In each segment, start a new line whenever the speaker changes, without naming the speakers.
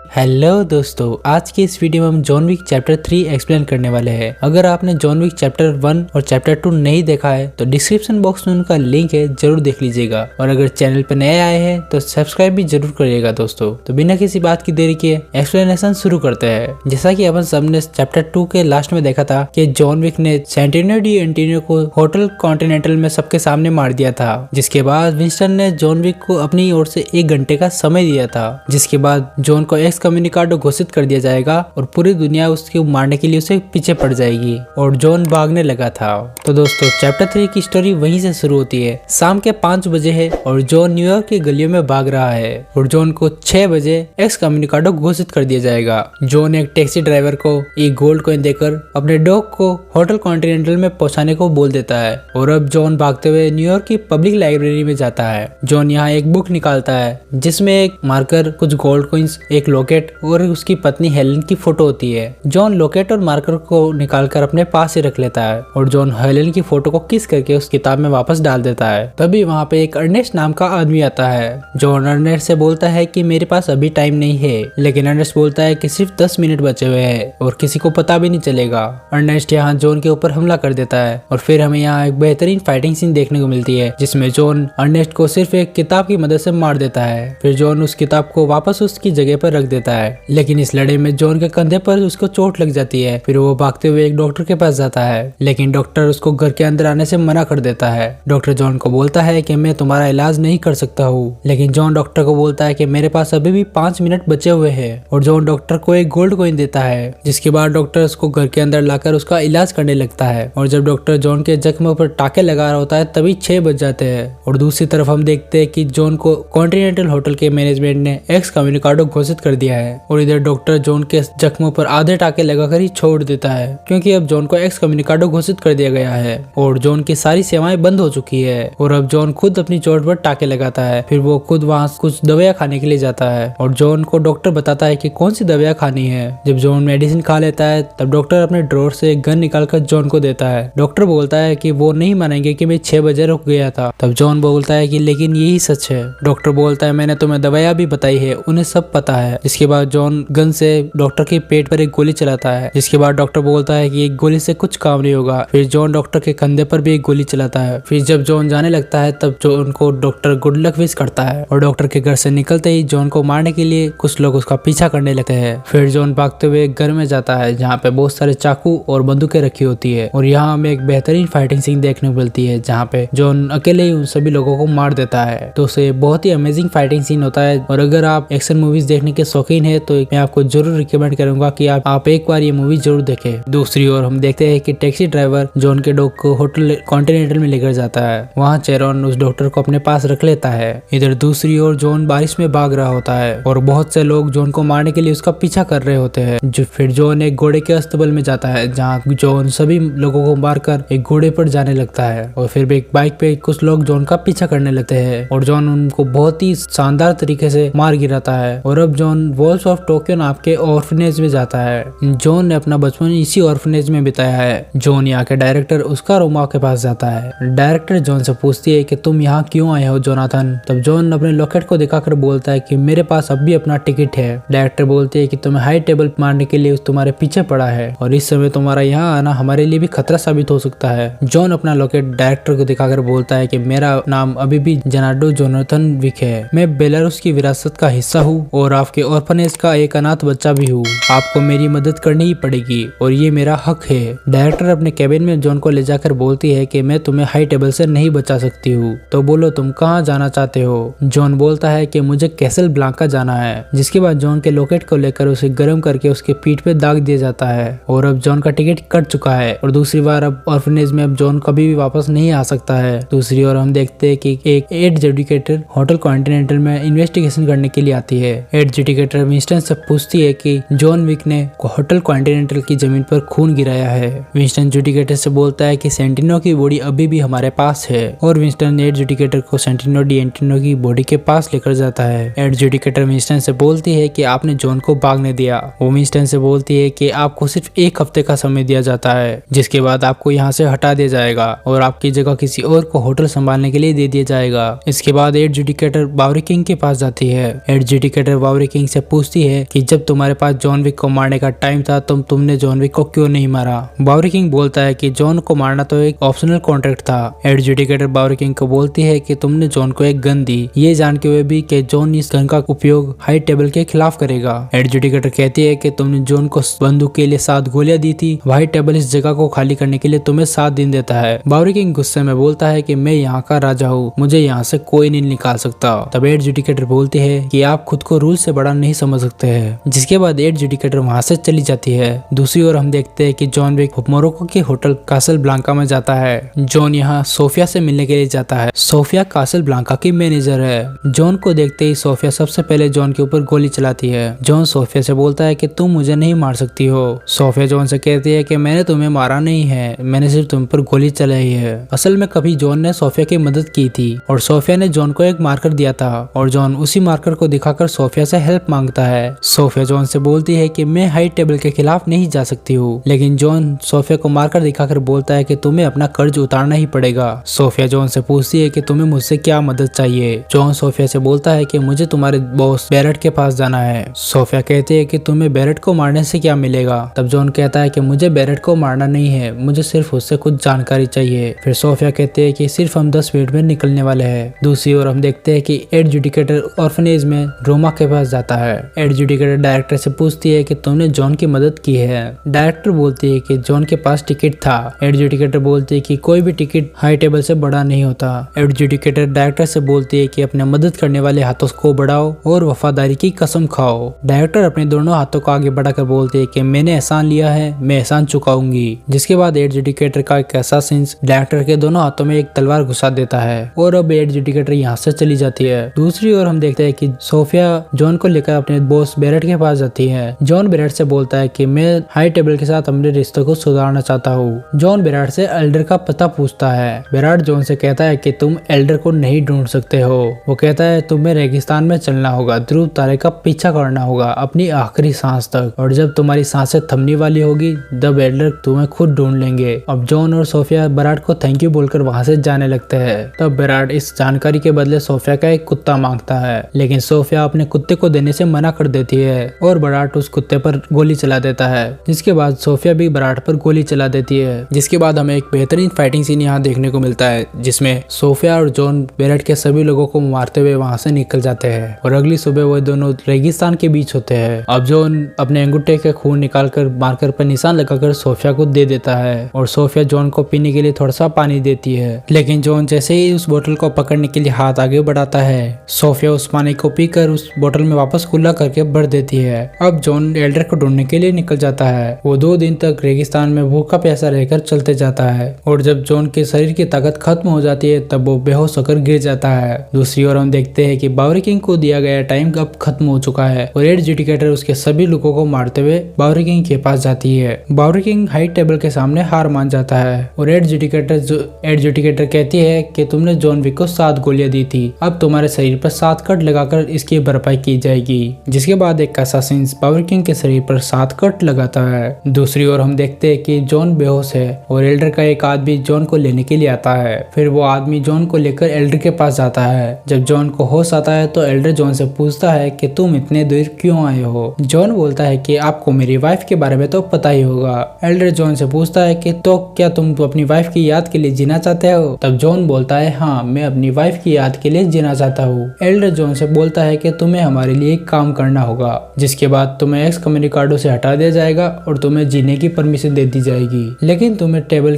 Hello दोस्तों, आज की इस वीडियो में हम जॉन विक चैप्टर 3 एक्सप्लेन करने वाले हैं। अगर आपने जॉन विक चैप्टर 1 और चैप्टर 2 नहीं देखा है तो डिस्क्रिप्शन बॉक्स में उनका लिंक है, जरूर देख लीजिएगा। और अगर चैनल पर नए आए हैं तो सब्सक्राइब भी जरूर करिएगा दोस्तों। तो बिना किसी बात की देरी किए एक्सप्लेनेशन शुरू करते हैं। जैसा कि अपन सबने चैप्टर 2 के लास्ट में देखा था कि जॉन विक ने सेंटिनो डी एंटिनो को होटल कॉन्टिनेंटल में सबके सामने मार दिया था, जिसके बाद विंस्टन ने जॉन विक को अपनी ओर से 1 घंटे का समय दिया था, जिसके बाद जॉन को कम्युनिकाडो घोषित कर दिया जाएगा और पूरी दुनिया उसके मारने के लिए उसे पीछे पड़ जाएगी और जॉन भागने लगा था। तो दोस्तों चैप्टर 3 की स्टोरी वहीं से शुरू होती है। शाम के 5 बजे है और जॉन न्यूयॉर्क की गलियों में भाग रहा है और जॉन को 6 बजे कम्युनिकाडो घोषित कर दिया जाएगा। जॉन एक टैक्सी ड्राइवर को एक गोल्ड कॉइन देकर अपने डॉग को होटल कॉन्टिनेंटल में पहुंचाने को बोल देता है और अब जॉन भागते हुए न्यूयॉर्क की पब्लिक लाइब्रेरी में जाता है। जॉन यहाँ एक बुक निकालता है जिसमें एक मार्कर, कुछ गोल्ड कॉइन्स, एक लॉकेट और उसकी पत्नी हेलेन की फोटो होती है। जॉन लॉकेट और मार्कर को निकालकर अपने पास ही रख लेता है और जॉन हेलेन की फोटो को किस करके उस किताब में वापस डाल देता है। तभी वहाँ पे एक अर्नेस्ट नाम का आदमी आता है। जॉन अर्नेस्ट से बोलता है कि मेरे पास अभी टाइम नहीं है, लेकिन अर्नेस्ट बोलता है कि सिर्फ 10 मिनट बचे हुए हैं और किसी को पता भी नहीं चलेगा। अर्नेस्ट यहाँ जॉन के ऊपर हमला कर देता है और फिर हमें यहाँ एक बेहतरीन फाइटिंग सीन देखने को मिलती है जिसमें जॉन अर्नेस्ट को सिर्फ एक किताब की मदद से मार देता है। फिर जॉन उस किताब को वापस उसकी जगह पर रख देता है, लेकिन इस लड़ाई में जॉन के कंधे पर उसको चोट लग जाती है। फिर वो भागते हुए एक डॉक्टर के पास जाता है, लेकिन डॉक्टर उसको घर के अंदर आने से मना कर देता है। डॉक्टर जॉन को बोलता है कि मैं तुम्हारा इलाज नहीं कर सकता हूँ, लेकिन जॉन डॉक्टर को बोलता है कि मेरे पास अभी भी 5 मिनट बचे हुए हैं और जॉन डॉक्टर को एक गोल्ड कॉइन देता है, जिसके बाद डॉक्टर उसको घर के अंदर लाकर उसका इलाज करने लगता है। और जब डॉक्टर जॉन के जख्म पर टाके लगा रहा होता है तभी 6 बज जाते हैं और दूसरी तरफ हम देखते हैं कि जॉन को कॉन्टिनेंटल होटल के मैनेजमेंट ने कम्युनिकाडो घोषित कर दिया है और इधर डॉक्टर जॉन के जख्मों पर आधे टाके लगाकर ही छोड़ देता है, क्योंकि अब जॉन को कम्युनिकाडो घोषित कर दिया गया है और जॉन की सारी सेवाएं बंद हो चुकी है। और अब जॉन खुद अपनी चोट पर टाके लगाता है। फिर वो खुद वहाँ कुछ दवाइयाँ खाने के लिए जाता है और जॉन को डॉक्टर बताता है कि कौन सी दवाइयाँ खानी है। जब जॉन मेडिसिन खा लेता है तब डॉक्टर अपने ड्रॉर से एक गन निकालकर जॉन को देता है। डॉक्टर बोलता है कि वो नहीं मानेंगे कि मैं 6 बजे रुक गया था। तब जॉन बोलता है कि लेकिन यही सच है। डॉक्टर बोलता है मैंने तुम्हें दवाइयाँ भी बताई है, उन्हें सब पता है। इसके बाद जॉन गन से डॉक्टर के पेट पर एक गोली चलाता है, जिसके बाद डॉक्टर बोलता है कि एक गोली से कुछ काम नहीं होगा। फिर जॉन डॉक्टर के कंधे पर भी एक गोली चलाता है। फिर जब जॉन जाने लगता है तब जॉन को डॉक्टर गुड लक विश करता है और डॉक्टर के घर से निकलते ही जॉन को मारने के लिए कुछ लोग उसका पीछा करने लगते हैं। फिर जॉन भागते हुए घर में जाता है जहाँ पे बहुत सारे चाकू और बंदूकें रखी होती है और यहाँ हमें एक बेहतरीन फाइटिंग सीन देखने को मिलती है जहाँ पे जॉन अकेले ही उन सभी लोगों को मार देता है। तो उसे बहुत ही अमेजिंग फाइटिंग सीन होता है और अगर आप एक्शन मूवीज देखने के शौकीन है तो मैं आपको जरूर रिकमेंड करूंगा कि आप एक बार ये मूवी जरूर देखें। दूसरी ओर हम देखते हैं कि टैक्सी ड्राइवर जॉन के डॉग को होटल कॉन्टिनेंटल में लेकर जाता है। वहाँ चेरॉन उस डॉक्टर को अपने पास रख लेता है। इधर दूसरी ओर जॉन बारिश में भाग रहा होता है और बहुत से लोग जॉन को मारने के लिए उसका पीछा कर रहे होते हैं। फिर जॉन एक घोड़े के अस्तबल में जाता है जहाँ जॉन सभी लोगों को मारकर एक घोड़े पर जाने लगता है और फिर एक बाइक पे कुछ लोग जॉन का पीछा करने लगते हैं और जॉन उनको बहुत ही शानदार तरीके से मार गिराता है। और अब जॉन वॉल्स ऑफ टोक्यो नाम के ऑर्फनेज में जाता है। जॉन ने अपना बचपन इसी ऑर्फनेज में बिताया है। जॉन यहाँ के डायरेक्टर उसका रोमा के पास जाता है। डायरेक्टर जॉन से पूछती है कि तुम यहाँ क्यों आए हो जोनाथन। तब जॉन अपने लॉकेट को दिखाकर बोलता है कि मेरे पास अब भी अपना टिकट है। डायरेक्टर बोलती है कि तुम्हें हाई टेबल मारने के लिए तुम्हारे पीछे पड़ा है और इस समय तुम्हारा यहाँ आना हमारे लिए भी खतरा साबित हो सकता है। जॉन अपना लॉकेट डायरेक्टर को दिखाकर बोलता है कि मेरा नाम अभी भी जेनार्डो जोनाथन विक है। मैं बेलारूस की विरासत का हिस्सा हूँ और आपके ऑर्फनेज का एक अनाथ बच्चा भी हूँ। आपको मेरी मदद करनी ही पड़ेगी और ये मेरा हक है। डायरेक्टर अपने कैबिन में जॉन को ले जाकर बोलती है कि मैं तुम्हें हाई टेबल से नहीं बचा सकती हूँ, तो बोलो तुम कहाँ जाना चाहते हो। जॉन बोलता है कि मुझे कैसल ब्लांका जाना है। जिसके बाद जॉन के लॉकेट को लेकर उसे गर्म करके उसके पीठ पे दाग दिया जाता है और अब जॉन का टिकट कट चुका है और दूसरी बार अब ऑर्फनेज में अब जॉन कभी भी वापस नहीं आ सकता है। दूसरी ओर हम देखते हैं कि एक एडजुडिकेटर होटल कॉन्टिनेंटल में इन्वेस्टिगेशन करने के लिए आती है। एडजुडिकेटर विंस्टन से पूछती है कि जॉन विक ने होटल कॉन्टिनेंटल की जमीन पर खून गिराया है। विंस्टन जुडिकेटर से बोलता है कि सेंटिनो की बॉडी अभी भी हमारे पास है और विंस्टन एडजुडिकेटर को सेंटिनो डी एंटिनो की बॉडी के पास लेकर जाता है। एडजुडिकेटर विंस्टन से बोलती है कि आपने जॉन को भागने दिया। वो विंस्टन से बोलती है कि आपको सिर्फ 1 हफ्ते का समय दिया जाता है, जिसके बाद आपको यहाँ से हटा दिया जाएगा और आपकी जगह किसी और को होटल संभालने के लिए दे दिया जाएगा। इसके बाद एडजुडिकेटर बावरी किंग के पास जाती है। एडजुडिकेटर बावरी किंग से पूछती है कि जब तुम्हारे पास जॉन विक को मारने का टाइम था तुमने जॉन विक को क्यों नहीं मारा। बावरी किंग बोलता है कि जॉन को मारना तो एक ऑप्शनल कॉन्ट्रैक्ट था। एडजुडिकेटर बावरी किंग को बोलती है कि तुमने जॉन को एक गन दी, ये जान के हुए भी कि जॉन इस गन का उपयोग हाई टेबल के खिलाफ करेगा। एडजुडिकेटर कहती है कि तुमने जॉन को बंदूक के लिए 7 गोलियां दी थी, हाई टेबल इस जगह को खाली करने के लिए तुम्हें 7 दिन देता है। बावरी किंग गुस्से में बोलता है कि मैं यहाँ का राजा हूँ, मुझे यहाँ से कोई नहीं निकाल सकता। तब एडजुडिकेटर बोलती है कि आप खुद को रूल से बड़ा नहीं समझ सकते हैं। जिसके बाद एडजुडिकेटर वहाँ से चली जाती है। दूसरी ओर हम देखते हैं कि जॉन विक मोरक्को के होटल कासल ब्लांका में जाता है। जॉन यहाँ सोफिया से मिलने के लिए जाता है। सोफिया कासल ब्लांका की मैनेजर है। जॉन को देखते ही सोफिया सबसे पहले जॉन के ऊपर गोली चलाती है। जॉन सोफिया से बोलता है कि तुम मुझे नहीं मार सकती हो। सोफिया जॉन से कहती है कि मैंने तुम्हें मारा नहीं है, मैंने सिर्फ तुम पर गोली चलाई है। असल में कभी जॉन ने सोफिया की मदद की थी और सोफिया ने जॉन को एक मार्कर दिया था और जॉन उसी मार्कर को दिखाकर सोफिया से हेल्प मांगता है। सोफिया जॉन से बोलती है कि मैं हाई टेबल के खिलाफ नहीं जा सकती हूँ, लेकिन जॉन सोफिया को मार्कर दिखाकर बोलता है कि तुम्हें अपना कर्ज उतारना ही पड़ेगा। सोफिया जॉन से पूछती है कि तुम्हें मुझसे क्या मदद चाहिए। जॉन सोफिया से बोलता है कि मुझे तुम्हारे बॉस बैरेट के पास जाना है। सोफिया कहती है कि तुम्हें बैरेट को मारने से क्या मिलेगा। तब जॉन कहता है कि मुझे बैरेट को मारना नहीं है, मुझे सिर्फ उससे कुछ जानकारी चाहिए। फिर सोफिया कहती है कि सिर्फ हम 10 मिनट में निकलने वाले हैं। दूसरी ओर हम देखते हैं कि एडजुडिकेटर ऑर्फनेज में रोमा के पास जाता है। एडजुडिकेटर डायरेक्टर से पूछती है कि तुमने जॉन की मदद की है। डायरेक्टर बोलती है कि जॉन के पास टिकट था। एडजुडिकेटर बोलती है कि कोई भी टिकट हाई टेबल से बड़ा नहीं होता। एडजुडिकेटर डायरेक्टर से बोलती है कि अपने मदद करने वाले हाथों को बढ़ाओ और वफादारी की कसम खाओ। डायरेक्टर अपने दोनों हाथों को आगे बढ़ाकर बोलती है कि मैंने एहसान लिया है, मैं एहसान चुकाऊंगी। जिसके बाद एडजुडिकेटर का एक असैसिन डायरेक्टर के दोनों हाथों में एक तलवार घुसा देता है और अब एडजुडिकेटर यहाँ से चली जाती है। दूसरी ओर हम देखते हैं कि सोफिया जॉन को लेकर अपने बॉस बैरेट के पास जाती है। जॉन बैरेट से बोलता है कि मैं हाई टेबल के साथ अपने रिश्तों को सुधारना चाहता हूँ। जॉन बैरेट से एल्डर का पता पूछता है। बैरेट जॉन से कहता है कि तुम एल्डर को नहीं ढूंढ सकते हो। वो कहता है तुम्हें रेगिस्तान में चलना होगा, ध्रुव तारे का पीछा करना होगा अपनी आखिरी सांस तक, और जब तुम्हारी सांसें थमने वाली होगी तब एल्डर तुम्हें खुद ढूंढ लेंगे। अब जॉन और सोफिया बैरेट को थैंक यू बोलकर वहाँ से जाने लगते हैं। तब बैरेट इस जानकारी के बदले सोफिया का एक कुत्ता मांगता है, लेकिन सोफिया अपने कुत्ते को देने से मना कर देती है और बैरेट उस कुत्ते पर गोली चला देता है। जिसके बाद सोफिया भी बैरेट पर गोली चला देती है। जिसके बाद हमें एक बेहतरीन फाइटिंग सीन यहाँ देखने को मिलता है, जिसमें सोफिया और जॉन बैरेट के सभी लोगों को मारते हुए वहाँ से निकल जाते हैं और अगली सुबह वो दोनों रेगिस्तान के बीच होते हैं। अब जॉन अपने अंगूठे के खून निकालकर मार्कर पर निशान लगाकर सोफिया को दे देता है और सोफिया जॉन को पीने के लिए थोड़ा सा पानी देती है, लेकिन जॉन जैसे ही उस बोतल को पकड़ने के लिए हाथ आगे बढ़ाता है, सोफिया उस पानी को पीकर उस बोतल में वापस खुला करके भर देती है। अब जॉन एल्डर को ढूंढने के लिए निकल जाता है। वो 2 दिन तक रेगिस्तान में भूखा प्यासा रहकर चलते जाता है और जब जॉन के शरीर की ताकत खत्म हो जाती है तब वो बेहोश होकर गिर जाता है। दूसरी ओर हम देखते हैं कि बावरी किंग को दिया गया टाइम अब खत्म हो चुका है और एडजुडिकेटर उसके सभी लोगों को मारते हुए बावरी किंग के पास जाती है। बावरी किंग हाई टेबल के सामने हार मान जाता है और एडजुडिकेटर कहती है कि तुमने जॉन विक को 7 गोलियां दी थी, अब तुम्हारे शरीर पर 7 कट लगाकर इसकी भरपाई की जाएगी। जिसके बाद एक असैसिन बावरी किंग के शरीर पर 7 कट लगाता है। दूसरी ओर हम देखते हैं कि जॉन बेहोश है और एल्डर का एक आदमी जॉन को लेने के लिए आता है। फिर वो आदमी जॉन को लेकर एल्डर के पास जाता है। जब जॉन को होश आता है तो एल्डर जॉन से पूछता है कि तुम इतने दूर क्यों आए हो। जॉन बोलता है कि आपको मेरी वाइफ के बारे में तो पता ही होगा। एल्डर जॉन से पूछता है कि तो क्या तुम अपनी वाइफ की याद के लिए जीना चाहते हो। तब जॉन बोलता है हाँ, मैं अपनी वाइफ की याद के लिए जीना चाहता हूँ। एल्डर जॉन से बोलता है कि तुम्हें हमारे लिए एक काम करना होगा, जिसके बाद तुम्हें एक्सकम्युनिकाडो से हटा दिया जाएगा और तुम्हें जीने की परमिशन दे दी जाएगी, लेकिन तुम्हें टेबल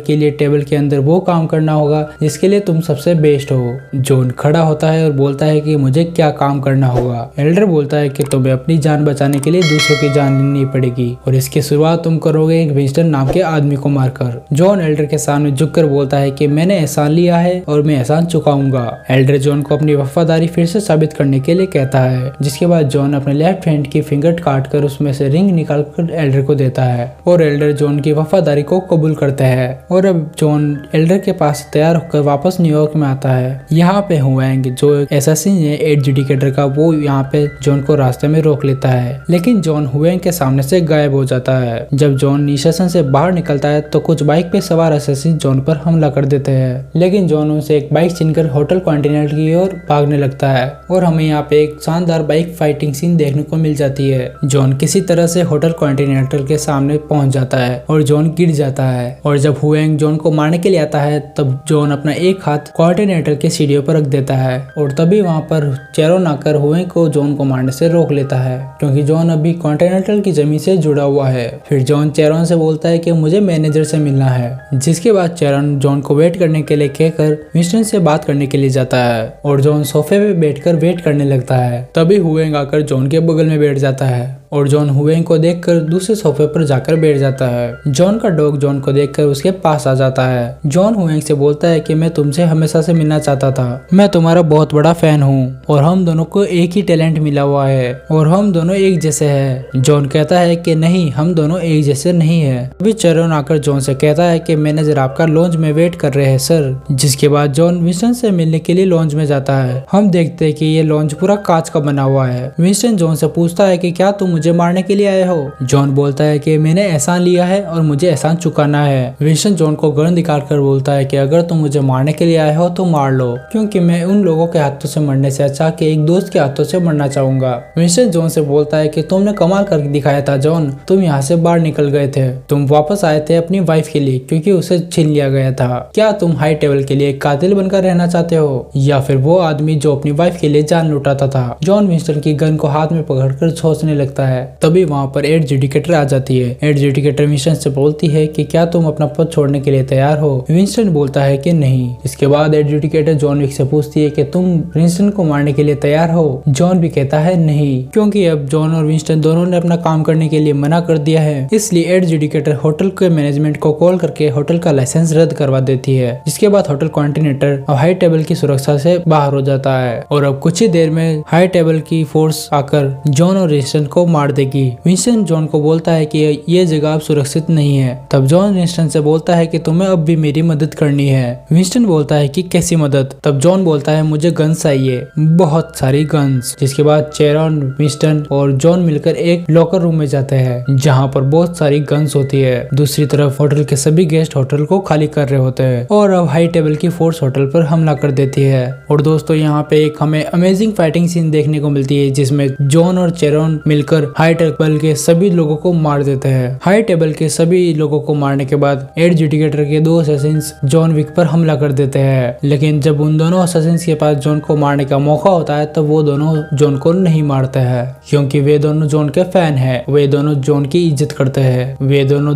के अंदर वो काम करना होगा जिसके लिए तुम सबसे बेस्ट हो। जॉन खड़ा होता है और बोलता है कि मुझे क्या काम करना होगा। एल्डर बोलता है कि तुम्हें अपनी जान बचाने के लिए दूसरों की जान लेनी पड़ेगी और इसकी शुरुआत तुम करोगे एक विंस्टन नाम के आदमी को मारकर। जॉन एल्डर के सामने झुककर बोलता है कि मैंने एहसान लिया है और मैं एहसान चुकाऊंगा। एल्डर जॉन को अपनी वफादारी फिर से साबित करने के लिए कहता है। जिसके बाद जॉन अपने लेफ्ट हैंड की फिंगर काट कर उसमें से रिंग निकाल कर एल्डर को देता है और एल्डर जॉन की वफादारी को कबूल करता है। और अब जॉन एल्डर के पास तैयार होकर वापस न्यूयॉर्क में आता है। यहाँ पे हुएंग जो असैसिन है एडजुडिकेटर का, वो यहाँ पे जॉन को रास्ते में रोक लेता है, लेकिन जॉन हुएंग के सामने से गायब हो जाता है। जब जॉन स्टेशन से बाहर निकलता है तो कुछ बाइक पे सवार असैसिन जॉन पर हमला कर देते हैं, लेकिन जॉन उनसे एक बाइक छीनकर होटल कॉन्टिनेंटल की ओर भागने लगता है और हमें यहाँ पे एक शानदार बाइक फाइटिंग फाइटिंग सीन देखने को मिल जाती है। जॉन किसी तरह से होटल कॉन्टिनेंटल के सामने पहुंच जाता है और जॉन गिर जाता है और जब हुएंग जॉन को मारने के लिए आता है तब जॉन अपना एक हाथ कॉन्टिनेंटल के सीढ़ियों पर रख देता है और तभी वहां पर चेरोन आकर हुएंग को जॉन को मारने से रोक लेता है क्योंकि जॉन अभी कॉन्टिनेंटल की जमीन से जुड़ा हुआ है। फिर जॉन चेरोन से बोलता है कि मुझे मैनेजर से मिलना है, जिसके बाद चेरोन जॉन को वेट करने के लिए कहकर विंस्टन से बात करने के लिए जाता है और जॉन सोफे पे बैठकर वेट करने लगता है। तभी हुएंग आकर जॉन के बगल में बैठ जाता है और जॉन हुएंग को देखकर दूसरे सोफे पर जाकर बैठ जाता है। जॉन का डॉग जॉन को देखकर उसके पास आ जाता है। जॉन हुएंग से बोलता है कि मैं तुमसे हमेशा से मिलना चाहता था, मैं तुम्हारा बहुत बड़ा फैन हूँ और हम दोनों को एक ही टैलेंट मिला हुआ है और हम दोनों एक जैसे हैं। जॉन कहता है कि नहीं, हम दोनों एक जैसे नहीं है। अभी चेरोन आकर जॉन से कहता है कि मैनेजर आपका लॉन्च में वेट कर रहे हैं सर। जिसके बाद जॉन विंस्टन से मिलने के लिए लॉन्च में जाता है। हम देखते हैं कि ये लॉन्च पूरा कांच का बना हुआ है। विंस्टन जॉन से पूछता है कि क्या तुम मुझे मारने के लिए आए हो? जॉन बोलता है कि मैंने एहसान लिया है और मुझे एहसान चुकाना है। विंस्टन जॉन को गन दिखा कर बोलता है कि अगर तुम मुझे मारने के लिए आए हो तो मार लो, क्योंकि मैं उन लोगों के हाथों से मरने से अच्छा कि एक दोस्त के हाथों से मरना चाहूंगा। विंस्टन जॉन से बोलता है कि तुमने कमाल करके दिखाया था जॉन, तुम यहाँ से बाहर निकल गए थे, तुम वापस आए थे अपनी वाइफ के लिए क्योंकि उसे छीन लिया गया था। क्या तुम हाई टेबल के लिए कातिल बनकर रहना चाहते हो या फिर वो आदमी जो अपनी वाइफ के लिए जान लुटाता था? जॉन विंस्टन की गन को हाथ में पकड़कर सोचने लगता है। तभी वहाँ पर एड जुडिकेटर आ जाती है। एड जुडिकेटर विंस्टन से बोलती है कि क्या तुम अपना पद छोड़ने के लिए तैयार हो? विंस्टन बोलता है कि नहीं। इसके बाद एड जुडिकेटर जॉन विक से पूछती है कि तुम विंस्टन को मारने के लिए तैयार हो? जॉन भी कहता है नहीं, क्योंकि अब जॉन और विंस्टन दोनों ने अपना काम करने के लिए मना कर दिया है। इसलिए एड जुडिकेटर होटल के मैनेजमेंट को कॉल करके होटल का लाइसेंस रद्द करवा देती है। जिसके बाद होटल कॉन्टिनेंटल और हाई टेबल की सुरक्षा से बाहर हो जाता है और अब कुछ ही देर में हाई टेबल की फोर्स आकर जॉन और विंस्टन को मार देगी। विंस्टन जॉन को बोलता है कि ये जगह अब सुरक्षित नहीं है। तब जॉन विंस्टन से बोलता है कि तुम्हें अब भी मेरी मदद करनी है। विंस्टन बोलता है कि कैसी मदद? तब जॉन बोलता है मुझे गन्स चाहिए, बहुत सारी गन्स। जिसके बाद चेरोन, विंस्टन और जॉन मिलकर एक लॉकर रूम में जाते हैं जहाँ पर बहुत सारी गन्स होती है। दूसरी तरफ होटल के सभी गेस्ट होटल को खाली कर रहे होते हैं और अब हाई टेबल की फोर्स होटल पर हमला कर देती है। और दोस्तों यहाँ पे एक हमें अमेजिंग फाइटिंग सीन देखने को मिलती है जिसमें जॉन और चेरोन मिलकर हाई टेबल के सभी लोगों को मार देते हैं। हाई टेबल के सभी लोगों को मारने के बाद एड जुडिकेटर के दो असैसिन्स जॉन विक पर हमला कर देते हैं। लेकिन जब उन दोनों असैसिन्स के पास जॉन को मारने का मौका होता है तब वो दोनों जॉन को नहीं मारते हैं, क्योंकि वे दोनों जॉन के फैन हैं। वे दोनों जॉन की इज्जत करते हैं। वे दोनों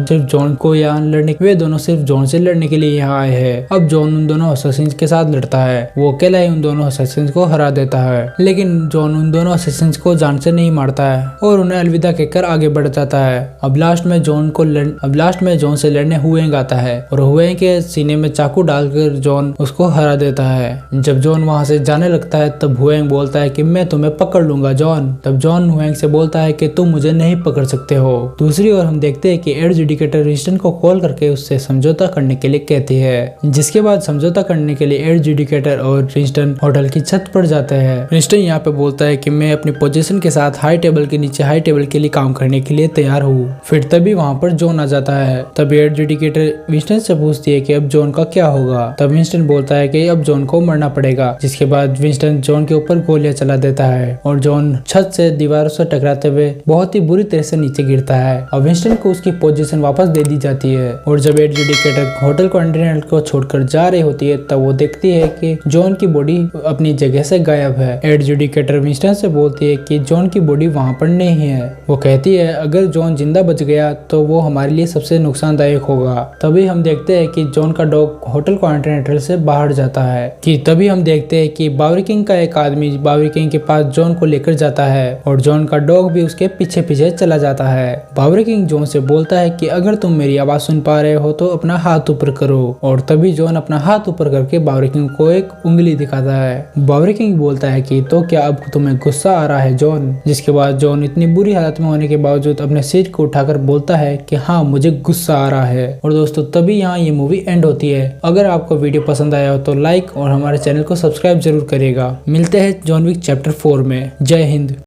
सिर्फ जॉन से लड़ने के लिए यहाँ आए हैं। अब जॉन उन दोनों असैसिन्स के साथ लड़ता है। वो अकेला ही उन दोनों असैसिन्स को हरा देता है, लेकिन जॉन उन दोनों असैसिन्स को जान से नहीं मारता है और उन्हें अलविदा कहकर आगे बढ़ जाता है। अब लास्ट में जॉन से लड़ने हुएंग आता है और हुएंग के सीने में चाकू डालकर जॉन उसको हरा देता है। जब जॉन वहां से जाने लगता है तब हुएंग बोलता है कि मैं तुम्हें पकड़ लूंगा जॉन। तब जॉन हुएंग से बोलता है कि तुम मुझे नहीं पकड़ सकते हो। दूसरी ओर हम देखते हैं कि एड जुडिकेटर विंस्टन को कॉल करके उससे समझौता करने के लिए कहती है। जिसके बाद समझौता करने के लिए एड जुडिकेटर और विंस्टन होटल की छत पर जाते हैं। विंस्टन यहाँ पे बोलता है कि मैं अपनी पोजीशन के साथ हाई टेबल के नीचे हाई टेबल के लिए काम करने के लिए तैयार हूँ। फिर तभी वहाँ पर जॉन आ जाता है। तब एड जुडिकेटर विंस्टन से पूछती है कि अब जॉन का क्या होगा। तब विंस्टन बोलता है कि अब जॉन को मरना पड़ेगा। जिसके बाद विंस्टन जॉन के ऊपर गोलियां चला देता है और जॉन छत से दीवारों से टकराते हुए बहुत ही बुरी तरह से नीचे गिरता है और विंस्टन को उसकी पोजीशन वापस दे दी जाती है। और जब एड जुडिकेटर होटल कॉन्टिनेंटल को छोड़कर जा रही होती है तब वो देखती है कि जॉन की बॉडी अपनी जगह से गायब है। एड जुडिकेटर विंस्टन से बोलती है कि जॉन की बॉडी वहाँ पर नहीं है। वो कहती है अगर जॉन जिंदा बच गया तो वो हमारे लिए सबसे नुकसानदायक होगा। तभी हम देखते हैं कि जॉन का डॉग होटल कॉन्टिनेंटल से बाहर जाता है। तभी हम देखते हैं कि बावरी किंग का एक आदमी बावरी किंग के पास जॉन को लेकर जाता है और जॉन का डॉग भी उसके पीछे पीछे चला जाता है। बावरी किंग जॉन से बोलता है कि अगर तुम मेरी आवाज सुन पा रहे हो तो अपना हाथ ऊपर करो। और तभी जॉन अपना हाथ ऊपर करके बावरी किंग को एक उंगली दिखाता है। बावरी किंग बोलता है कि तो क्या अब तुम्हें गुस्सा आ रहा है जॉन? जिसके बाद जॉन इतनी बुरी हालत में होने के बावजूद अपने सिर को उठाकर बोलता है कि हाँ मुझे गुस्सा आ रहा है। और दोस्तों तभी यहाँ ये मूवी एंड होती है। अगर आपको वीडियो पसंद आया हो तो लाइक और हमारे चैनल को सब्सक्राइब जरूर करिएगा। मिलते हैं जॉन विक चैप्टर 4 में। जय हिंद।